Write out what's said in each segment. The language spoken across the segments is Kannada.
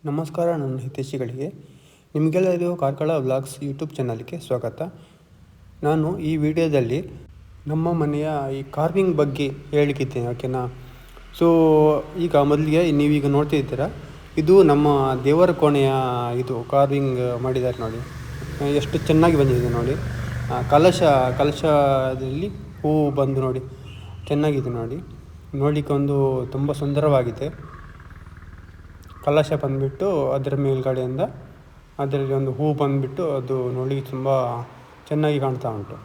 ನಮಸ್ಕಾರ ನನ್ನ ಹಿತೈಷಿಗಳಿಗೆ. ನಿಮಗೆಲ್ಲರಿಗೂ ಕಾರ್ಕಳ ವ್ಲಾಗ್ಸ್ ಯೂಟ್ಯೂಬ್ ಚಾನಲ್ಗೆ ಸ್ವಾಗತ. ನಾನು ಈ ವಿಡಿಯೋದಲ್ಲಿ ನಮ್ಮ ಮನೆಯ ಈ ಕಾರ್ವಿಂಗ್ ಬಗ್ಗೆ ಹೇಳಿಕಿದ್ದೇನೆ, ಓಕೆನಾ. ಸೊ ಈಗ ಮೊದಲಿಗೆ ನೀವೀಗ ನೋಡ್ತಿದ್ದೀರಾ, ಇದು ನಮ್ಮ ದೇವರ ಕೋಣೆಯ ಇದು ಕಾರ್ವಿಂಗ್ ಮಾಡಿದ್ದಾರೆ ನೋಡಿ. ಎಷ್ಟು ಚೆನ್ನಾಗಿ ಬಂದಿದೆ ನೋಡಿ. ಕಲಶದಲ್ಲಿ ಹೂವು ಬಂದು ನೋಡಿ, ಚೆನ್ನಾಗಿದೆ ನೋಡಿ. ನೋಡಲಿಕ್ಕೆ ಒಂದು ತುಂಬ ಸುಂದರವಾಗಿದೆ. ಕಲಶ ಬಂದುಬಿಟ್ಟು ಅದರ ಮೇಲ್ಗಡೆಯಿಂದ ಅದರಲ್ಲಿ ಒಂದು ಹೂ ಬಂದುಬಿಟ್ಟು ಅದು ನೋಡಲಿಕ್ಕೆ ತುಂಬ ಚೆನ್ನಾಗಿ ಕಾಣ್ತಾ ಉಂಟು.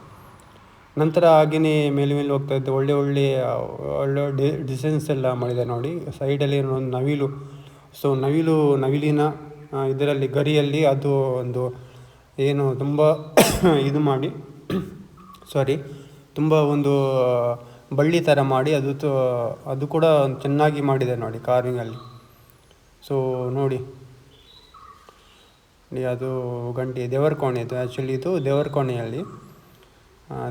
ನಂತರ ಹಾಗೆಯೇ ಮೇಲೆ ಹೋಗ್ತಾ ಇದ್ದೆ, ಒಳ್ಳೆ ಡಿಸೈನ್ಸ್ ಎಲ್ಲ ಮಾಡಿದ್ದಾರೆ ನೋಡಿ. ಸೈಡಲ್ಲಿ ಒಂದು ನವಿಲು. ಸೊ ನವಿಲಿನ ಇದರಲ್ಲಿ ಗರಿಯಲ್ಲಿ ಅದು ಒಂದು ಏನು ತುಂಬ ಇದು ಮಾಡಿ ತುಂಬ ಒಂದು ಬಳ್ಳಿ ಥರ ಮಾಡಿ ಅದು ಕೂಡ ಚೆನ್ನಾಗಿ ಮಾಡಿದೆ ನೋಡಿ ಕಾರ್ವಿಂಗಲ್ಲಿ. ಸೊ ನೋಡಿ ಅದು ಗಂಟೆ ದೇವರ ಕೋಣೆದು, ಆ್ಯಕ್ಚುಲಿ ಇದು ದೇವರ ಕೋಣೆಯಲ್ಲಿ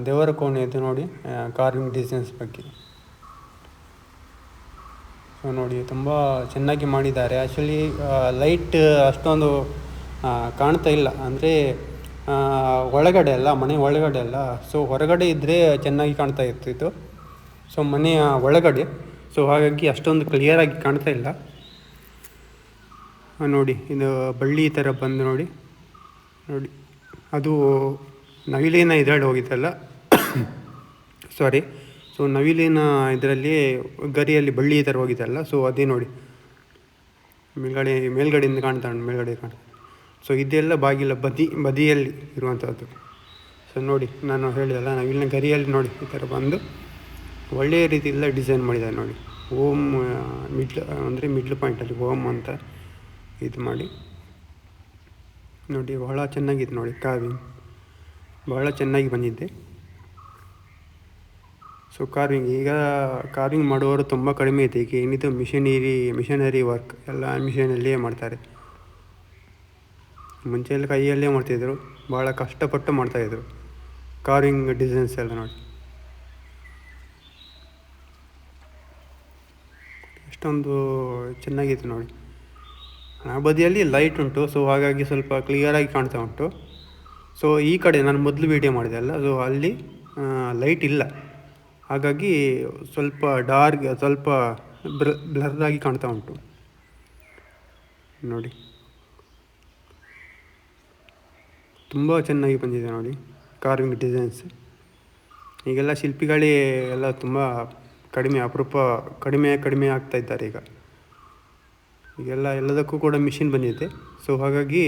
ದೇವರ ಕೋಣೆದು ನೋಡಿ ಕಾರ್ವಿಂಗ್ ಡಿಸೈನ್ಸ್ ಬಗ್ಗೆ. ಸೊ ನೋಡಿ ತುಂಬ ಚೆನ್ನಾಗಿ ಮಾಡಿದ್ದಾರೆ. ಆ್ಯಕ್ಚುಲಿ ಲೈಟ್ ಅಷ್ಟೊಂದು ಕಾಣ್ತಾ ಇಲ್ಲ, ಅಂದರೆ ಒಳಗಡೆ ಅಲ್ಲ, ಮನೆ ಒಳಗಡೆ ಅಲ್ಲ. ಸೊ ಹೊರಗಡೆ ಇದ್ದರೆ ಚೆನ್ನಾಗಿ ಕಾಣ್ತಾ ಇತ್ತು ಇದು. ಸೊ ಮನೆಯ ಒಳಗಡೆ, ಸೊ ಹಾಗಾಗಿ ಅಷ್ಟೊಂದು ಕ್ಲಿಯರಾಗಿ ಕಾಣ್ತಾ ಇಲ್ಲ ನೋಡಿ. ಇದು ಬಳ್ಳಿ ಥರ ಬಂದು ನೋಡಿ ಅದು ನವಿಲಿನ ಇದರಲ್ಲಿ ಹೋಗಿದ್ದಲ್ಲ ಸೊ ನವಿಲಿನ ಇದರಲ್ಲಿ ಗರಿಯಲ್ಲಿ ಬಳ್ಳಿ ಥರ ಹೋಗಿದ್ದಲ್ಲ. ಸೊ ಅದೇ ನೋಡಿ ಮೇಲ್ಗಡೆಯಿಂದ ಕಾಣ್ತಾ ಉಂಟು, ಮೇಲ್ಗಡೆ ಕಾಣ್ತಾ. ಸೊ ಇದೆಲ್ಲ ಬಾಗಿಲ ಬದಿಯಲ್ಲಿ ಇರುವಂಥದ್ದು. ಸೊ ನೋಡಿ, ನಾನು ಹೇಳಿದಲ್ಲ ನವಿಲಿನ ಗರಿಯಲ್ಲಿ ನೋಡಿ ಈ ಥರ ಬಂದು ಒಳ್ಳೆಯ ರೀತಿಯಿಂದ ಡಿಸೈನ್ ಮಾಡಿದ್ದಾರೆ ನೋಡಿ. ಓಮ್ ಮಿಡ್ಲ್ ಪಾಯಿಂಟಲ್ಲಿ ಓಮ್ ಅಂತ ಇದು ಮಾಡಿ ನೋಡಿ. ಬಹಳ ಚೆನ್ನಾಗಿದೆ ನೋಡಿ ಕಾರ್ವಿಂಗ್, ಬಹಳ ಚೆನ್ನಾಗಿ ಬಂದಿದೆ. ಸೊ ಈಗ ಕಾರ್ವಿಂಗ್ ಮಾಡುವವರು ತುಂಬ ಕಡಿಮೆ ಇದೆ. ಈಗ ಏನಿದು ಮಿಷನರಿ ವರ್ಕ್ ಎಲ್ಲ ಮಿಷನಲ್ಲಿಯೇ ಮಾಡ್ತಾರೆ. ಮುಂಚೆ ಎಲ್ಲ ಕೈಯಲ್ಲೇ ಮಾಡ್ತಾಯಿದ್ರು, ಭಾಳ ಕಷ್ಟಪಟ್ಟು ಮಾಡ್ತಾಯಿದ್ರು ಕಾರ್ವಿಂಗ್ ಡಿಸೈನ್ಸ್ ಎಲ್ಲ ನೋಡಿ. ಎಷ್ಟೊಂದು ಚೆನ್ನಾಗಿತ್ತು ನೋಡಿ. ಆ ಬದಿಯಲ್ಲಿ ಲೈಟ್ ಉಂಟು, ಸೊ ಹಾಗಾಗಿ ಸ್ವಲ್ಪ ಕ್ಲಿಯರಾಗಿ ಕಾಣ್ತಾ ಉಂಟು. ಸೊ ಈ ಕಡೆ ನಾನು ಮೊದಲು ವೀಡಿಯೋ ಮಾಡಿದೆ ಅಲ್ಲ, ಸೊ ಅಲ್ಲಿ ಲೈಟ್ ಇಲ್ಲ, ಹಾಗಾಗಿ ಸ್ವಲ್ಪ ಸ್ವಲ್ಪ ಬ್ಲರ್ರಾಗಿ ಕಾಣ್ತಾ ಉಂಟು ನೋಡಿ. ತುಂಬ ಚೆನ್ನಾಗಿ ಬಂದಿದೆ ನೋಡಿ ಕಾರ್ವಿಂಗ್ ಡಿಸೈನ್ಸ್. ಈಗೆಲ್ಲ ಶಿಲ್ಪಿಗಳೇ ಎಲ್ಲ ತುಂಬ ಕಡಿಮೆ ಆಗ್ತಾ ಇದ್ದಾರೆ ಎಲ್ಲದಕ್ಕೂ ಕೂಡ ಮಿಷಿನ್ ಬಂದಿದೆ. ಸೊ ಹಾಗಾಗಿ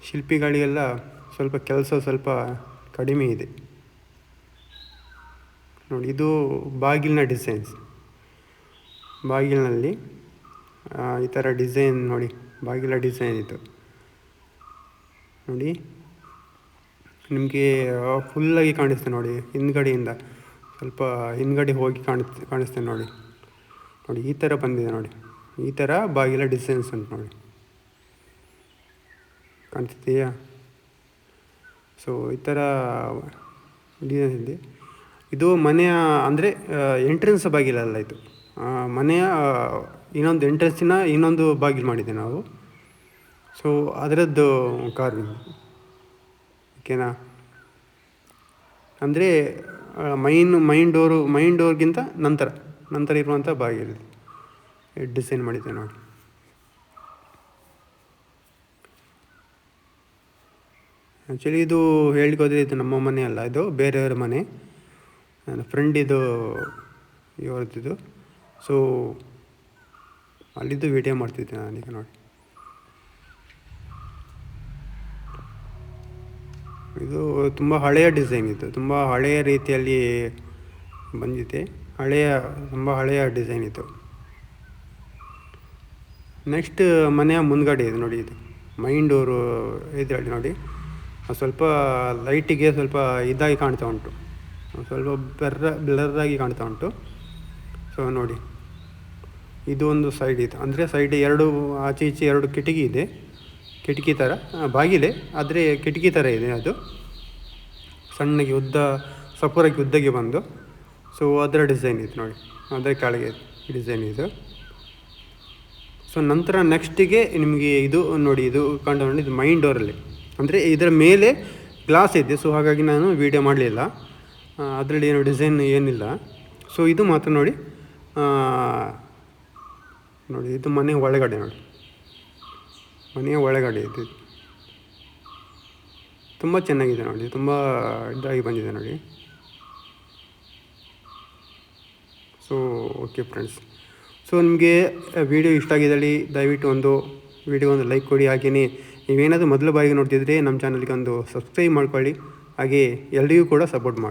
ಶಿಲ್ಪಿಗಳಿಗೆಲ್ಲ ಸ್ವಲ್ಪ ಕೆಲಸ ಸ್ವಲ್ಪ ಕಡಿಮೆ ಇದೆ ನೋಡಿ. ಇದು ಬಾಗಿಲಿನ ಡಿಸೈನ್ಸ್, ಬಾಗಿಲಿನಲ್ಲಿ ಈ ಥರ ಡಿಸೈನ್ ನೋಡಿ, ಬಾಗಿಲ ಡಿಸೈನ್ ಇದು ನೋಡಿ. ನಿಮಗೆ ಫುಲ್ಲಾಗಿ ಕಾಣಿಸ್ತೇನೆ ನೋಡಿ, ಹಿಂದ್ಗಡೆಯಿಂದ ಸ್ವಲ್ಪ ಹಿಂದ್ಗಡೆ ಹೋಗಿ ಕಾಣಿಸ್ತೇನೆ ನೋಡಿ. ಈ ಥರ ಬಂದಿದೆ ನೋಡಿ, ಈ ಥರ ಬಾಗಿಲ ಡಿಸೈನ್ಸ್ ಉಂಟು ನೋಡಿ, ಕಾಣ್ತಿದೆಯಾ? ಸೊ ಈ ಥರ ಡಿಸೈನ್ ಇದೆ. ಇದು ಮನೆಯ ಅಂದರೆ ಎಂಟ್ರೆನ್ಸ್ ಬಾಗಿಲಲ್ಲ, ಇದು ಮನೆಯ ಇನ್ನೊಂದು ಎಂಟ್ರೆನ್ಸಿನ ಇನ್ನೊಂದು ಬಾಗಿಲು ಮಾಡಿದೆ ನಾವು. ಸೊ ಅದರದ್ದು ಕಾರ್ವಿಂಗ್, ಓಕೆನಾ. ಅಂದರೆ ಮೈನ್ ಡೋರ್ಗಿಂತ ನಂತರ ಇರುವಂಥ ಬಾಗಿಲು ಡಿಸೈನ್ ಮಾಡಿದ್ದೆ ನೋಡಿ. ಆ್ಯಕ್ಚುಲಿ ಇದು ಹೇಳಿಕೋದ್ರೆ ಇದು ನಮ್ಮ ಮನೆ ಅಲ್ಲ, ಇದು ಬೇರೆಯವರ ಮನೆ, ನನ್ನ ಫ್ರೆಂಡ್ ಇದು ಇವರದ್ದು. ಸೊ ಅಲ್ಲಿದ್ದು ವಿಡಿಯೋ ಮಾಡ್ತಿದ್ದೆ ನಾನೀಗ ನೋಡಿ. ಇದು ತುಂಬ ಹಳೆಯ ಡಿಸೈನ್, ಇದು ತುಂಬ ಹಳೆಯ ರೀತಿಯಲ್ಲಿ ಬಂದಿದೆ, ತುಂಬ ಹಳೆಯ ಡಿಸೈನ್ ಇದು. ನೆಕ್ಸ್ಟ್ ಮನೆಯ ಮುಂದ್ಗಡೆ ಇದೆ ನೋಡಿ, ಇದು ಮೈನ್ ಡೋರು ಇದರಲ್ಲಿ ನೋಡಿ ಸ್ವಲ್ಪ ಲೈಟಿಗೆ ಸ್ವಲ್ಪ ಇದಾಗಿ ಕಾಣ್ತಾ ಉಂಟು, ಸ್ವಲ್ಪ ಬ್ಲರ್ರಾಗಿ ಕಾಣ್ತಾ ಉಂಟು. ಸೊ ನೋಡಿ, ಇದು ಒಂದು ಸೈಡ್ ಇದೆ, ಅಂದರೆ ಸೈಡ್ ಆಚೆ ಈಚೆ ಎರಡು ಕಿಟಕಿ ಇದೆ, ಕಿಟಕಿ ಥರ ಬಾಗಿಲೆ, ಆದರೆ ಕಿಟಕಿ ಥರ ಇದೆ. ಅದು ಸಣ್ಣಗೆ ಸಪೂರಕ್ಕೆ ಉದ್ದಗೆ ಬಂದು, ಸೊ ಅದರ ಡಿಸೈನ್ ಇದು ನೋಡಿ, ಅದರ ಕೆಳಗೆ ಡಿಸೈನ್ ಇದು. ಸೊ ನಂತರ ನೆಕ್ಸ್ಟಿಗೆ ನಿಮಗೆ ಇದು ನೋಡಿ, ಇದು ಕಂಡು ನೋಡಿ, ಇದು ಮೈನ್ ಡೋರಲ್ಲಿ ಅಂದರೆ ಇದರ ಮೇಲೆ ಗ್ಲಾಸ್ ಇದೆ. ಸೊ ಹಾಗಾಗಿ ನಾನು ವೀಡಿಯೋ ಮಾಡಲಿಲ್ಲ. ಅದರಲ್ಲಿ ಏನು ಡಿಸೈನ್ ಏನಿಲ್ಲ. ಸೊ ಇದು ಮಾತ್ರ ನೋಡಿ, ನೋಡಿ ಇದು ಮನೆ ಒಳಗಡೆ ನೋಡಿ, ಮನೆಯ ಒಳಗಡೆ ಇದು ತುಂಬ ಚೆನ್ನಾಗಿದೆ ನೋಡಿ, ತುಂಬ ಇದಾಗಿ ಬಂದಿದೆ ನೋಡಿ. ಸೊ ಓಕೆ ಫ್ರೆಂಡ್ಸ್, ಸೊ ನಿಮಗೆ ವಿಡಿಯೋ ಇಷ್ಟ ಆಗಿದ್ದಲ್ಲಿ ದಯವಿಟ್ಟು ಒಂದು ವಿಡಿಯೋಗೊಂದು ಲೈಕ್ ಕೊಡಿ. ಹಾಗೆಯೇ ನೀವೇನಾದರೂ ಮೊದಲ ಬಾರಿಗೆ ನೋಡ್ತಿದ್ರೆ ನಮ್ಮ ಚಾನಲ್ಗೆ ಒಂದು ಸಬ್ಸ್ಕ್ರೈಬ್ ಮಾಡ್ಕೊಳ್ಳಿ. ಹಾಗೆ ಎಲ್ರಿಗೂ ಕೂಡ ಸಪೋರ್ಟ್ ಮಾಡಿ.